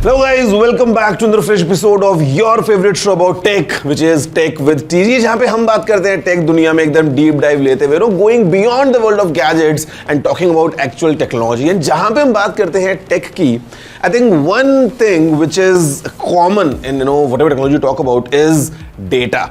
Hello guys, welcome back to another fresh episode of your favorite show about tech, which is Tech with TG, जहाँ पे हम बात करते हैं take दुनिया में एकदम डीप डाइव लेते हुए, going beyond the world of gadgets and talking about actual technology. And जहाँ पे हम बात करते हैं टेक की, I think one thing which is common in whatever technology talk about is data.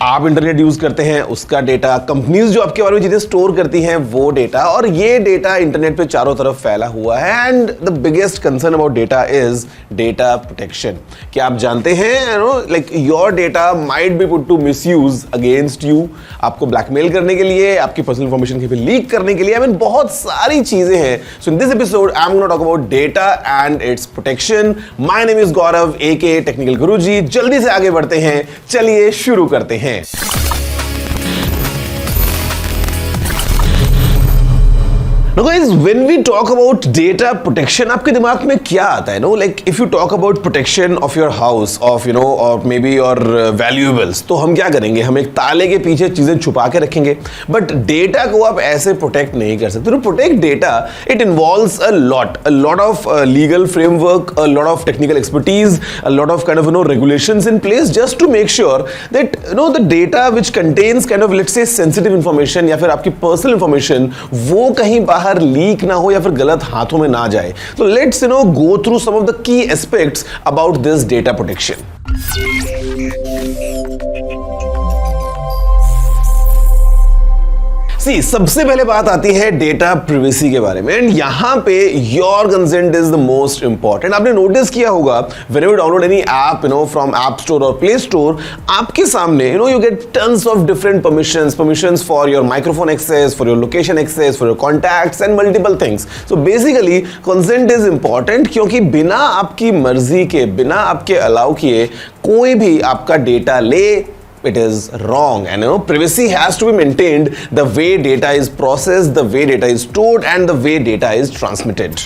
आप इंटरनेट यूज करते हैं, उसका डेटा, कंपनीज जो आपके बारे में चीजें स्टोर करती हैं वो डेटा, और ये डेटा इंटरनेट पे चारों तरफ फैला हुआ है। And the biggest concern about data is data protection. क्या आप जानते हैं like your data might be put to misuse against you, आपको ब्लैकमेल करने के लिए, आपकी पर्सनल इंफॉर्मेशन के लीक करने के लिए। आई मीन बहुत सारी चीजें हैं। So in this episode I am gonna talk about data and its protection. My name is Gaurav aka technical Guruji. जल्दी से आगे बढ़ते हैं, चलिए शुरू करते हैं। Now guys, when we talk about data protection, आपके दिमाग में क्या आता है? Like if you talk about protection of your house, of or maybe your valuables, तो हम क्या करेंगे? हम एक ताले के पीछे चीजें छुपा के रखेंगे। But data को आप ऐसे protect नहीं कर सकते। To protect data, it involves a lot of legal framework, a lot of technical expertise, a lot of kind of regulations in place just to make sure that the data which contains kind of let's say sensitive information या फिर आपकी personal information वो कहीं बाहर leak ना हो या फिर गलत हाथों में ना जाए। तो let's go through some of the key aspects about this data protection. सबसे पहले बात आती है डेटा प्रिवेसी के बारे में। एंड यहां पे your consent is the most important. आपने नोटिस किया होगा when you download any app from app store और प्ले स्टोर, आपके सामने you get tons of different permissions for your microphone access, for your location access, for your contacts and multiple things. So basically consent is important, क्योंकि बिना आपकी मर्जी के, बिना आपके अलाउ किए कोई भी आपका डेटा ले, it is wrong. And privacy has to be maintained the way data is processed, the way data is stored, and the way data is transmitted.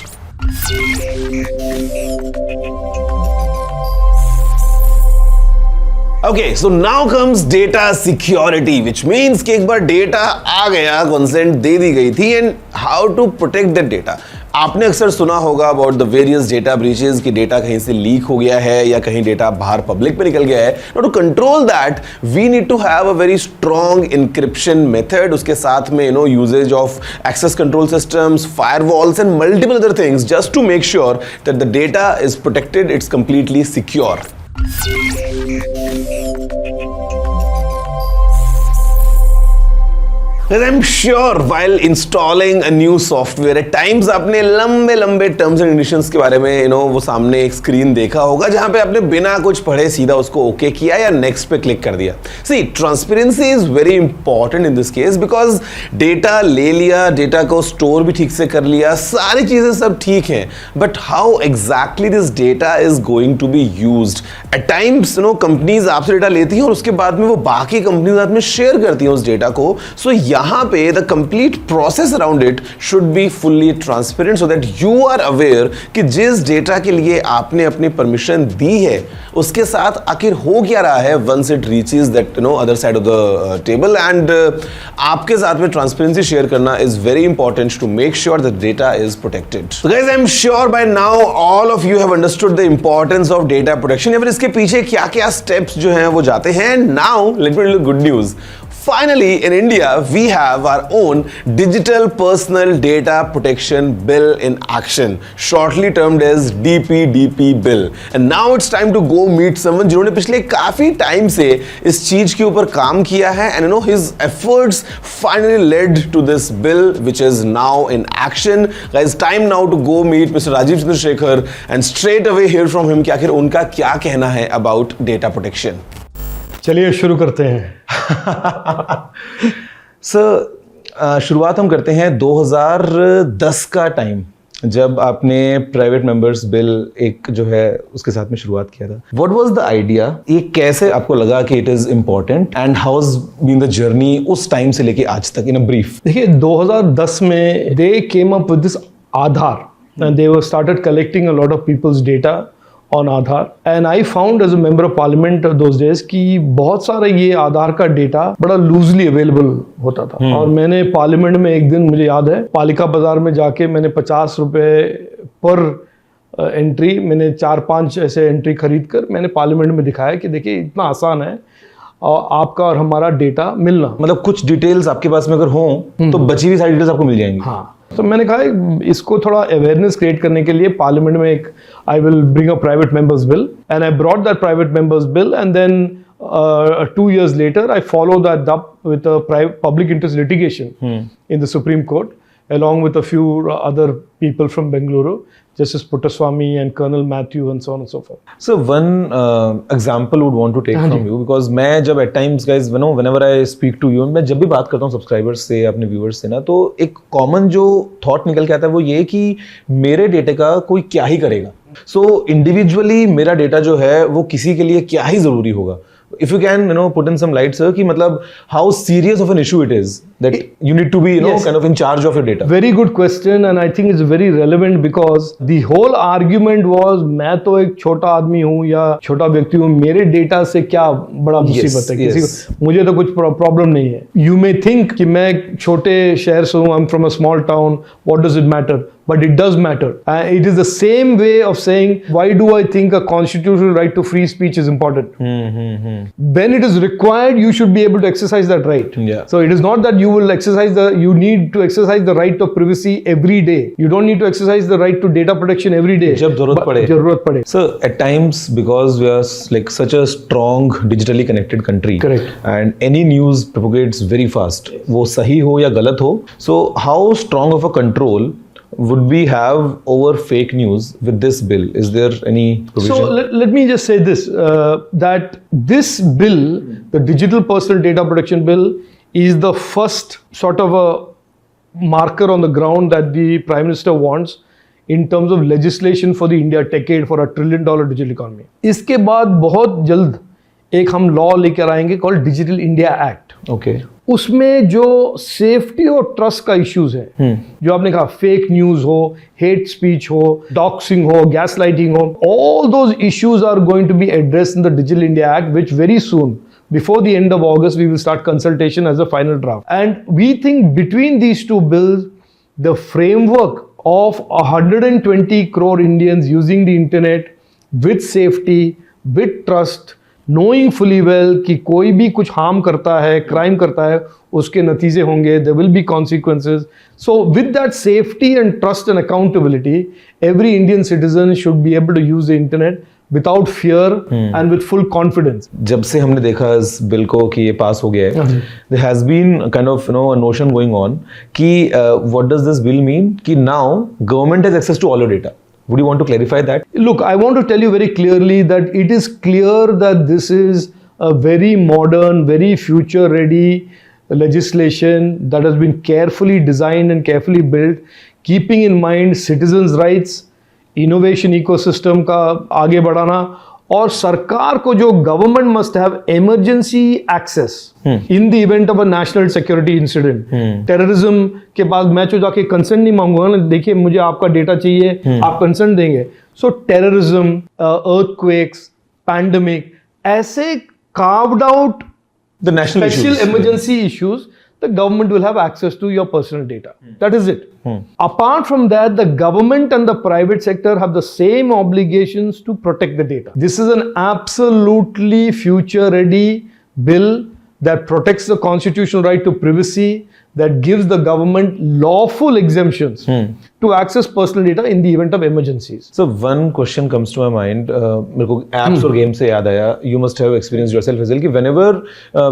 Okay, so now comes data security, which means कि एक बार data आ गया, consent दे दी गई थी, and how to protect that data. आपने अक्सर सुना होगा about the various data breaches कि डेटा कहीं से लीक हो गया है या कहीं डेटा बाहर पब्लिक पे निकल गया है। Now to control that we need to have a very strong encryption method, उसके साथ में usages of access control systems, firewalls and multiple other things just to make sure that the data is protected, it's completely secure. I'm sure while installing a new software at times आपने लंबे terms and conditions के बारे में वो सामने एक screen देखा होगा जहां पे आपने बिना कुछ पढ़े सीधा उसको ओके किया या नेक्स्ट पे क्लिक कर दिया। See, transparency is very important in this case because data ले लिया, डेटा को स्टोर भी ठीक से कर लिया, सारी चीजें सब ठीक हैं, but how exactly this data is going to be used. At times companies आपसे डेटा लेती हैं और उसके बाद में वो बाकी कंपनीज साथ में शेयर करती हैं उस डेटा को। सो यहां पे the complete process around it should be fully transparent so that you are aware कि जिस डेटा के लिए आपने अपनी परमिशन दी है उसके साथ आखिर हो क्या रहा है once it reaches that other side of the table. And आपके साथ में ट्रांसपेरेंसी शेयर करना is very important to make sure that data is protected. So guys, I am sure by now all of you have understood the importance of data protection या फिर इसके पीछे क्या क्या स्टेप्स जो हैं वो जाते हैं। Now let me tell you good news. Finally, in India, we have our own Digital Personal Data Protection Bill in action, shortly termed as DPDP Bill. And now it's time to go meet someone जिन्होंने पिछले काफी time से इस चीज के ऊपर काम किया है, and his efforts finally led to this bill, which is now in action. Guys, time now to go meet Mr. Rajiv Chandrasekhar and straight away hear from him कि आखिर उनका क्या कहना है about data protection. चलिए शुरू करते हैं। सर, शुरुआत हम करते हैं 2010 का टाइम, जब आपने प्राइवेट मेंबर्स बिल एक जो है उसके साथ में शुरुआत किया था। What was the idea? ये कैसे आपको लगा कि it is important and how has been the journey उस टाइम से लेके आज तक इन अ ब्रीफ? देखिए 2010 में they came up with this Aadhaar and they were started collecting a lot of people's data on Aadhaar and I found as a member of parliament those days कि बहुत सारा ये आधार का डेटा बड़ा लूजली अवेलेबल होता था। और मैंने पार्लियामेंट में एक दिन, मुझे याद है, पालिका बाजार में जाके मैंने 50 रुपए पर एंट्री मैंने 4-5 ऐसे एंट्री खरीद कर मैंने पार्लियामेंट में दिखाया कि देखिए इतना आसान है और आपका और हमारा डेटा मिलना। मतलब कुछ डिटेल्स आपके पास में अगर हों तो बची हुई सारी डिटेल्स आपको मिल जाएंगी। हाँ, तो मैंने कहा इसको थोड़ा अवेयरनेस क्रिएट करने के लिए पार्लियामेंट में एक I will bring a private members bill and I brought that private members bill and then 2 years later I followed that up with a public interest litigation in the Supreme Court along with a few other people from Bengaluru, Justice Puttaswamy and Colonel Matthew and so on and so forth. So one example would want to take from you because मैं जब at times guys whenever I speak to you मैं जब भी बात करता हूँ subscribers से अपने viewers से ना तो एक common जो thought निकल के आता है वो ये कि मेरे डेटे का कोई क्या ही करेगा। So individually मेरा डेटा जो है वो किसी के लिए क्या ही जरूरी होगा। If you can, put in some light, sir, कि मतलब how serious of an issue it is that you need to be, Yes. kind of in charge of your data. Very good question and I think it's very relevant because the whole argument was मैं तो एक छोटा आदमी हूँ या छोटा व्यक्ति हूँ, मेरे डेटा से क्या बड़ा मुसीबत है किसी yes. को, मुझे तो कुछ प्रॉब्लम नहीं है। You may think कि मैं छोटे शहर से हूँ, I'm from a small town, what does it matter? But it does matter. It is the same way of saying, why do I think a constitutional right to free speech is important? When it is required, you should be able to exercise that right. Yeah. So it is not that you will you need to exercise the right of privacy every day. You don't need to exercise the right to data protection every day. जब जरूरत पड़े. So at times, because we are like such a strong digitally connected country, Correct. and any news propagates very fast. वो सही हो या गलत हो. So how strong of a control would we have over fake news with this bill? Is there any provision? So let me just say this, that this bill, the Digital Personal Data Protection Bill, is the first sort of a marker on the ground that the Prime Minister wants in terms of legislation for the India decade for $1 trillion digital economy. इसके बाद बहुत जल्द एक हम law लेकर आएंगे called digital India act. Okay. उसमें जो सेफ्टी और ट्रस्ट का इश्यूज है, जो आपने कहा फेक न्यूज हो, हेट स्पीच हो, डॉक्सिंग हो, गैस लाइटिंग हो, all those issues are going to be addressed in the digital India act which very soon before the end of August we will start consultation as a final draft, and we think between these two bills the framework of 120 crore Indians using the internet with safety, with trust, knowing fully well कि कोई भी कुछ harm करता है, crime करता है, उसके नतीजे होंगे, there will be consequences. So with that safety and trust and accountability, every Indian citizen should be able to use the internet without fear and with full confidence. जब से हमने देखा इस बिल को कि ये पास हो गया है, there has been kind of a notion going on कि what does this bill mean कि now government has access to all your data. Would you want to clarify that? Look, I want to tell you very clearly that it is clear that this is a very modern, very future-ready legislation that has been carefully designed and carefully built, keeping in mind citizens' rights, innovation ecosystem का आगे बढ़ाना, और सरकार को जो government must have emergency access in the event of a national security incident, terrorism के बाद मैं तो जाके कंसर्न नहीं मांगूंगा ना, देखिए मुझे आपका डेटा चाहिए, आप कंसर्न देंगे। सो टेररिज्म, अर्थक्वेक्स, पैंडेमिक, ऐसे carved out The national special issues. emergency issues, the government will have access to your personal data. That is it. Apart from that, the government and the private sector have the same obligations to protect the data. This is an absolutely future-ready bill that protects the constitutional right to privacy, that gives the government lawful exemptions to access personal data in the event of emergencies. So one question comes to my mind. मेरे को apps और games से याद आया. You must have experienced yourself as well कि whenever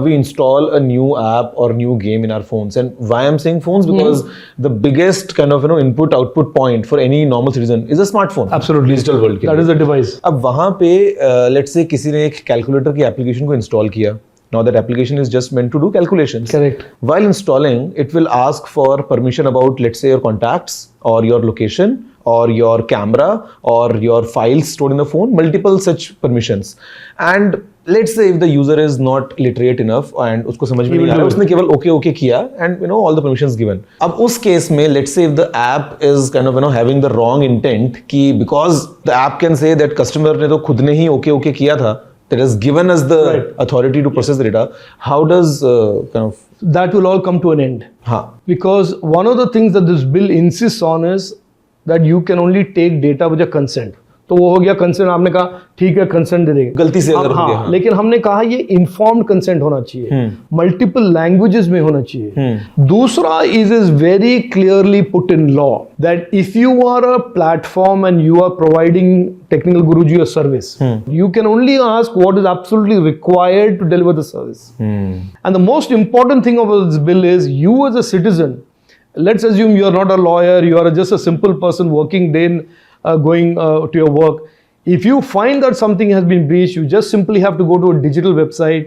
we install a new app or new game in our phones, and why I'm saying phones because the biggest kind of input output point for any normal citizen is a smartphone. Absolutely. Digital world के That लिए. is the device. अब वहाँ पे let's say किसी ने एक calculator की application को install किया. Now that application is just meant to do calculations. Correct. While installing, it will ask for permission about, let's say, your contacts or your location or your camera or your files stored in the phone, multiple such permissions. And let's say if the user is not literate enough and उसको समझ में नहीं आ रहा, उसने केवल okay किया and all the permissions given. अब उस case में, let's say if the app is kind of having the wrong intent कि because the app can say that customer ने तो खुद ने ही okay किया था, that has given us the authority to process the data, how does kind of that will all come to an end. हाँ. Because one of the things that this bill insists on is that you can only take data with a consent. तो वो हो गया consent, आपने कहा ठीक है consent दे देंगे, गलती से अगर हो गया, हाँ। लेकिन हमने कहा ये इन्फॉर्म्ड कंसेंट होना चाहिए, मल्टीपल लैंग्वेजेस में होना चाहिए। दूसरा is very clearly put in law that if you are a platform and you are providing technical गुरुजी a service, you can only ask what is absolutely required to deliver the service. And the most important thing about this bill is you as a citizen, let's assume you are not a lawyer, you are just a simple person working day in going to your work. If you find that something has been breached, you just simply have to go to a digital website,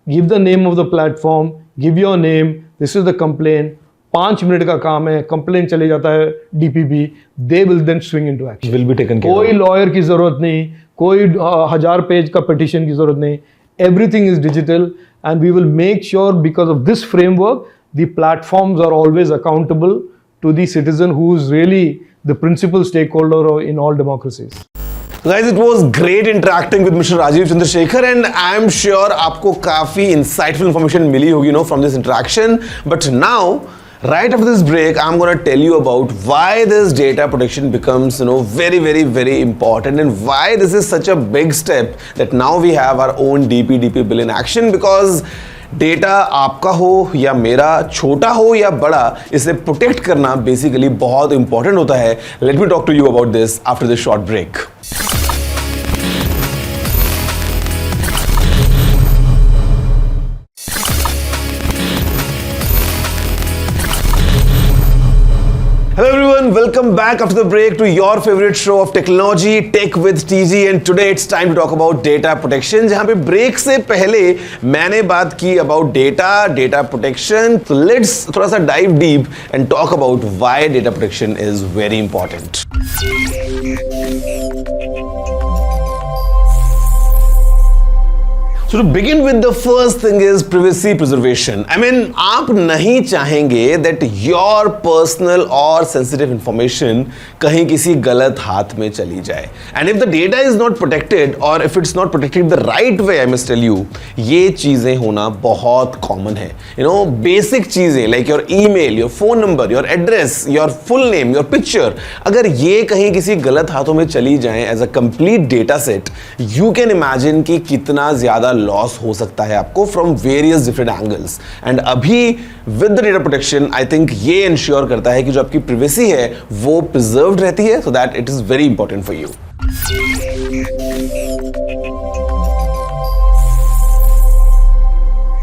give the name of the platform, give your name, this is the complaint. 5 minute का काम है, complaint चले जाता है DPP, they will then swing into action. Will be taken care कोई of. Lawyer की जरूरत नहीं, कोई 1000 पेज का पिटिशन की जरूरत नहीं. Everything is digital, and we will make sure because of this framework, the platforms are always accountable to the citizen who is really the principal stakeholder in all democracies. Guys, it was great interacting with Mr. Rajiv Chandrasekhar, and I am sure आपको काफी insightful information मिली होगी, from this interaction. But now, right after this break, I'm going to tell you about why this data protection becomes, very, very, very important, and why this is such a big step that now we have our own DPDP bill in action. Because data आपका हो या मेरा, छोटा हो या बड़ा, इसे protect करना बेसिकली बहुत इंपॉर्टेंट होता है. Let me talk to you about this after this short break. Hello everyone, welcome back after the break to your favorite show of technology, Tech with TG, and today it's time to talk about data protection. जहां पे break से पहले मैंने बात की about data protection. So let's थोड़ा सा dive deep and talk about why data protection is very important. So to begin with, the first thing is privacy preservation. I mean, आप नहीं चाहेंगे that your personal or sensitive information कहीं किसी गलत हाथ में चली जाए. And if the data is not protected or if it's not protected the right way, I must tell you, ये चीजें होना बहुत common है. Basic चीजें like your email, your phone number, your address, your full name, your picture, अगर ये कहीं किसी गलत हाथों में चली जाएं as a complete data set, you can imagine कि कितना ज्यादा लॉस हो सकता है आपको from various different angles. And अभी with the data protection I think ये इंश्योर करता है कि जो आपकी प्राइवेसी है वो प्रिजर्व्ड रहती है, so that it is very important for you.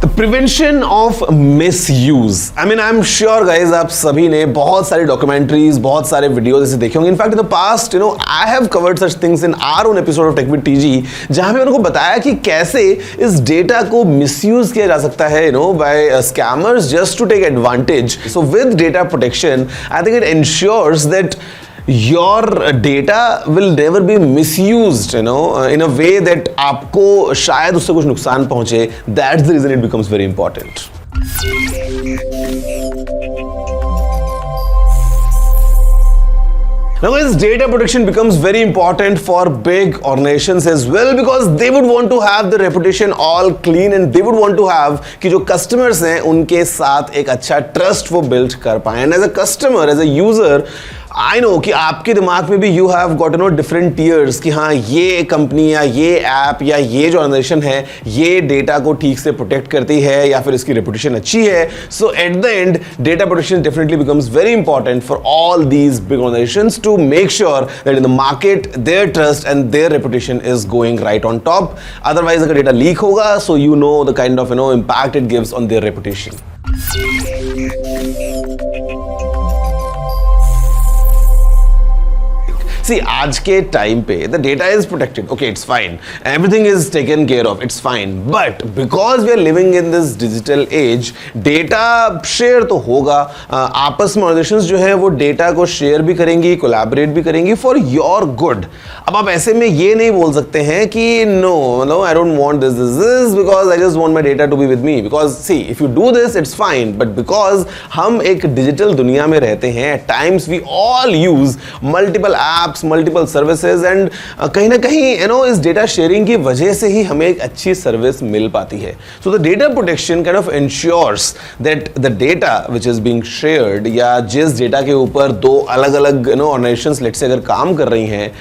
The prevention of misuse. I mean, I'm sure guys, आप सभी ने बहुत सारी documentaries, बहुत सारे videos ऐसे देखे होंगे. In fact, in the past, I have covered such things in our own episode of Tech with TG, जहाँ पे उनको बताया कि कैसे इस data को misuse किया जा सकता है, by scammers just to take advantage. So with data protection, I think it ensures that your data will never be misused, in a way that आपको शायद उससे कुछ नुकसान पहुंचे. That's the reason it becomes very important. Now guys, data protection becomes very important for big organizations as well, because they would want to have the reputation all clean and they would want to have कि जो customers हैं उनके साथ एक अच्छा trust वो build कर पाएं. And as a customer, as a user, I know कि आपके दिमाग में भी you have got different tiers कि हाँ ये कंपनी या ये ऐप या ये जो ऑर्गेनाइजेशन है ये डेटा को ठीक से प्रोटेक्ट करती है या फिर इसकी रेपुटेशन अच्छी है. So at the end data protection definitely becomes very important for all these big organisations to make sure that in the market their trust and their reputation is going right on top. Otherwise अगर data leak होगा so you know the kind of impact it gives on their reputation. See, आज के time पे the data is protected. Okay, it's fine. Everything is taken care of. It's fine. But because we are living in this digital age, data share तो होगा. आपस में organizations जो है वो data को share भी करेंगी, collaborate भी करेंगी for your good. अब आप ऐसे में ये नहीं बोल सकते हैं कि no, I don't want this because I just want my data to be with me. Because see, if you do this, it's fine. But because हम एक digital दुनिया में रहते हैं, at times we all use multiple apps, apps, multiple services and कहीं ना कहीं इस डेटा शेयरिंग की वजह से ही हमें एक अच्छी सर्विस मिल पाती है. So the data protection kind of ensures that the data which is being shared या जिस डेटा के ऊपर दो अलग-अलग ऑर्गेनाइजेशंस लेट्स से अगर काम कर रही हैं,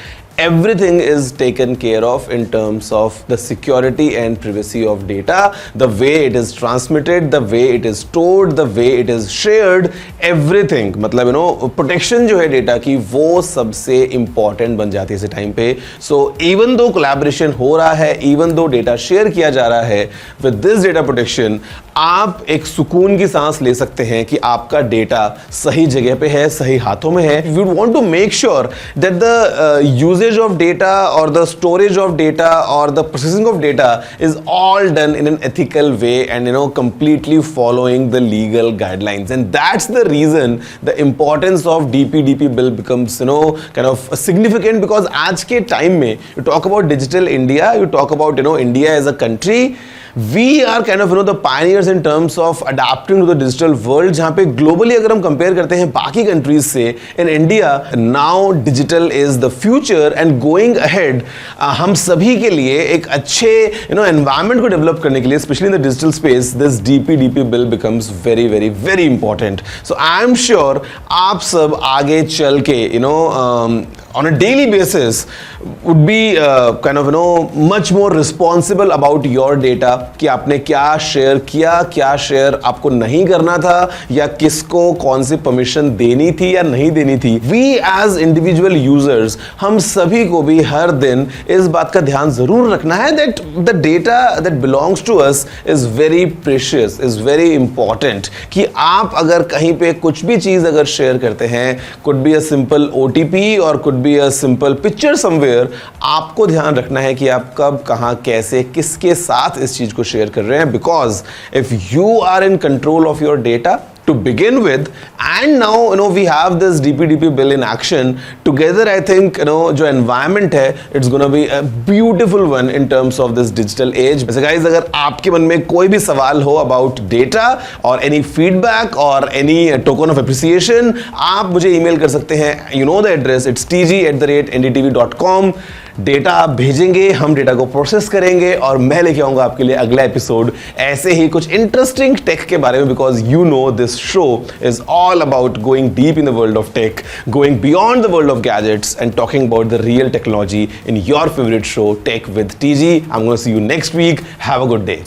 everything is taken care of in terms of the security and privacy of data, the way it is transmitted, the way it is stored, the way it is shared, everything. मतलब protection जो है data की वो सबसे important बन जाती है इस टाइम पे. So even though collaboration हो रहा है, even though data share किया जा रहा है, with this data protection आप एक सुकून की सांस ले सकते हैं कि आपका डेटा सही जगह पे है, सही हाथों में है. You want to make sure that the usage of data or the storage of data or the processing of data is all done in an ethical way and completely following the legal guidelines. And that's the reason the importance of DPDP bill becomes kind of significant, because आज के time में you talk about digital India, you talk about India as a country, we are kind of the pioneers in terms of adapting to the digital world. जहाँ पे globally अगर हम compare करते हैं बाकी countries से, in India now digital is the future and going ahead हम सभी के लिए एक अच्छे environment को develop करने के लिए, especially in the digital space, this DPDP bill becomes very very very important. So I am sure आप सब आगे चल के on a daily basis would be kind of much more responsible about your data, कि आपने क्या share किया, क्या शेयर आपको नहीं करना था, या किसको कौन सी परमिशन देनी थी या नहीं देनी थी. We as individual users, हम सभी को भी हर दिन इस बात का ध्यान जरूर रखना है that the data that belongs to us is very precious, is very important. कि आप अगर कहीं पे कुछ भी चीज अगर शेयर करते हैं, could be a simple OTP or could be a simple picture somewhere, आपको ध्यान रखना है कि आप कब, कहां, कैसे, किसके साथ इस चीज को शेयर कर रहे हैं. Because if you are in control of your data to begin with, and now we have this DPDP bill in action together, I think जो environment है, it's gonna be a beautiful one in terms of this digital age. वैसे guys, अगर आपके मन में कोई भी सवाल हो about data or any feedback or any token of appreciation, आप मुझे email कर सकते हैं. You know the address, it's tg@ndtv.com. Data आप भेजेंगे, हम डेटा को प्रोसेस करेंगे और मैं लेके आऊंगा आपके लिए अगला एपिसोड ऐसे ही कुछ इंटरेस्टिंग टेक के बारे में, because you know this show is all about going deep in the world of tech, going beyond the world of gadgets and talking about the real technology in your favourite show tech with TG. I am going to see you next week. Have a good day.